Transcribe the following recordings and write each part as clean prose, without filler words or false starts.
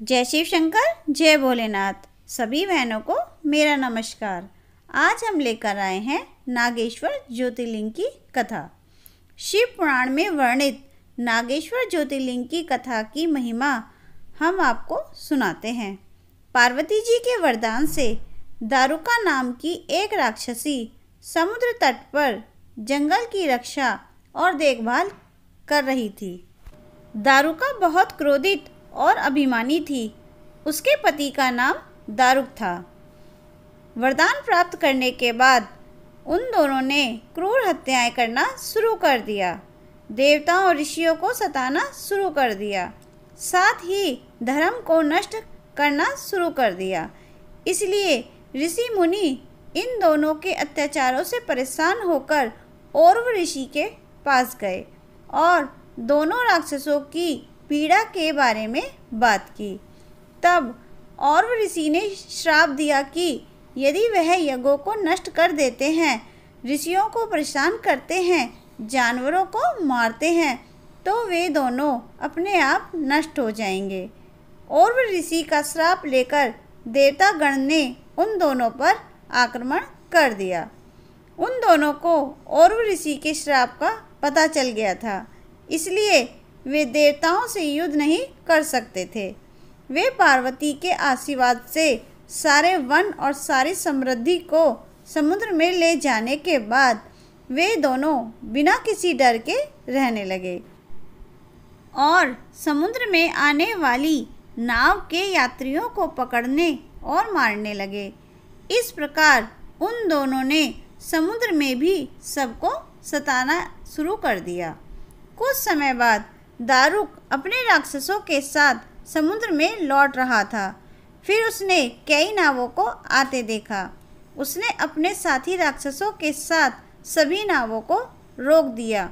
जय शिव शंकर, जय भोलेनाथ। सभी बहनों को मेरा नमस्कार। आज हम लेकर आए हैं नागेश्वर ज्योतिर्लिंग की कथा। शिव पुराण में वर्णित नागेश्वर ज्योतिर्लिंग की कथा की महिमा हम आपको सुनाते हैं। पार्वती जी के वरदान से दारुका नाम की एक राक्षसी समुद्र तट पर जंगल की रक्षा और देखभाल कर रही थी। दारुका बहुत क्रोधित और अभिमानी थी। उसके पति का नाम दारुक था। वरदान प्राप्त करने के बाद उन दोनों ने क्रूर हत्याएं करना शुरू कर दिया। देवताओं और ऋषियों को सताना शुरू कर दिया, साथ ही धर्म को नष्ट करना शुरू कर दिया। इसलिए ऋषि मुनि इन दोनों के अत्याचारों से परेशान होकर औरव ऋषि के पास गए और दोनों राक्षसों की पीड़ा के बारे में बात की। तब औरव ऋषि ने श्राप दिया कि यदि वह यज्ञों को नष्ट कर देते हैं, ऋषियों को परेशान करते हैं, जानवरों को मारते हैं, तो वे दोनों अपने आप नष्ट हो जाएंगे। औरव ऋषि का श्राप लेकर देवता गण ने उन दोनों पर आक्रमण कर दिया। उन दोनों को औरव ऋषि के श्राप का पता चल गया था, इसलिए वे देवताओं से युद्ध नहीं कर सकते थे। वे पार्वती के आशीर्वाद से सारे वन और सारी समृद्धि को समुद्र में ले जाने के बाद वे दोनों बिना किसी डर के रहने लगे और समुद्र में आने वाली नाव के यात्रियों को पकड़ने और मारने लगे। इस प्रकार उन दोनों ने समुद्र में भी सबको सताना शुरू कर दिया। कुछ समय बाद दारुक अपने राक्षसों के साथ समुद्र में लौट रहा था। फिर उसने कई नावों को आते देखा। उसने अपने साथी राक्षसों के साथ सभी नावों को रोक दिया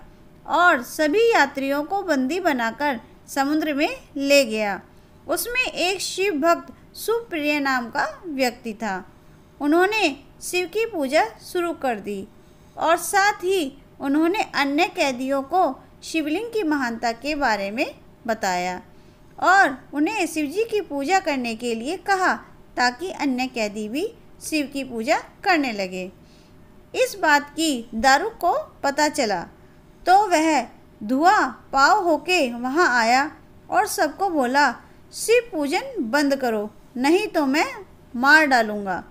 और सभी यात्रियों को बंदी बनाकर समुद्र में ले गया। उसमें एक शिव भक्त सुप्रिय नाम का व्यक्ति था। उन्होंने शिव की पूजा शुरू कर दी और साथ ही उन्होंने अन्य कैदियों को शिवलिंग की महानता के बारे में बताया और उन्हें शिवजी की पूजा करने के लिए कहा, ताकि अन्य कैदी भी शिव की पूजा करने लगे। इस बात की दारुक को पता चला तो वह धुआं पाव होके वहां आया और सबको बोला, शिव पूजन बंद करो, नहीं तो मैं मार डालूंगा।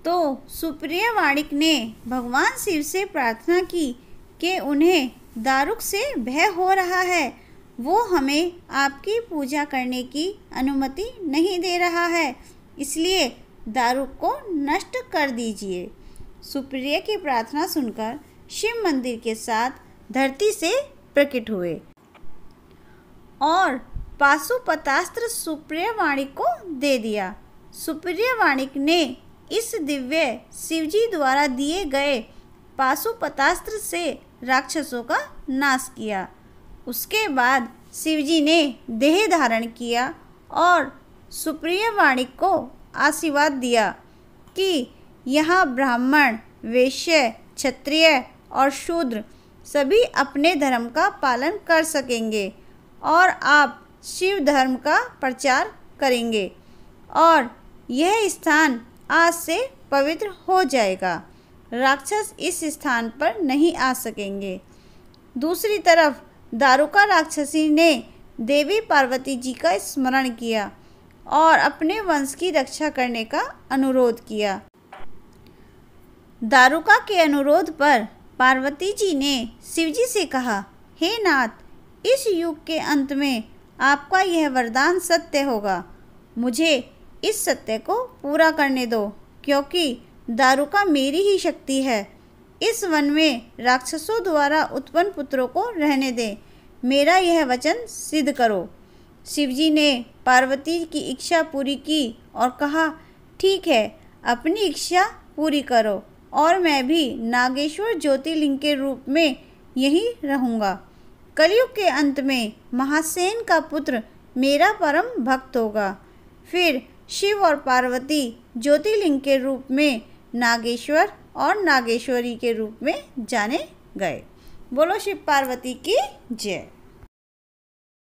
तो सुप्रिय वाणिक ने भगवान शिव से प्रार्थना की कि उन्हें दारुक से भय हो रहा है, वो हमें आपकी पूजा करने की अनुमति नहीं दे रहा है, इसलिए दारुक को नष्ट कर दीजिए। सुप्रिय की प्रार्थना सुनकर शिव मंदिर के साथ धरती से प्रकट हुए और पाशुपतास्त्र सुप्रिय वाणिक को दे दिया। सुप्रिय वाणिक ने इस दिव्य शिवजी द्वारा दिए गए पाशुपतास्त्र से राक्षसों का नाश किया। उसके बाद शिवजी ने देह धारण किया और सुप्रिय वाणिक को आशीर्वाद दिया कि यहाँ ब्राह्मण, वैश्य, क्षत्रिय और शूद्र सभी अपने धर्म का पालन कर सकेंगे और आप शिव धर्म का प्रचार करेंगे और यह स्थान आज से पवित्र हो जाएगा। राक्षस इस स्थान पर नहीं आ सकेंगे। दूसरी तरफ दारुका राक्षसी ने देवी पार्वती जी का स्मरण किया और अपने वंश की रक्षा करने का अनुरोध किया। दारुका के अनुरोध पर पार्वती जी ने शिवजी से कहा, हे नाथ, इस युग के अंत में आपका यह वरदान सत्य होगा। मुझे इस सत्य को पूरा करने दो, क्योंकि दारुका मेरी ही शक्ति है। इस वन में राक्षसों द्वारा उत्पन्न पुत्रों को रहने दें। मेरा यह वचन सिद्ध करो। शिवजी ने पार्वती की इच्छा पूरी की और कहा, ठीक है, अपनी इच्छा पूरी करो और मैं भी नागेश्वर ज्योतिर्लिंग के रूप में यहीं रहूँगा। कलयुग के अंत में महासेन का पुत्र मेरा परम भक्त होगा। फिर शिव और पार्वती ज्योतिर्लिंग के रूप में नागेश्वर और नागेश्वरी के रूप में जाने गए। बोलो शिव पार्वती की जय।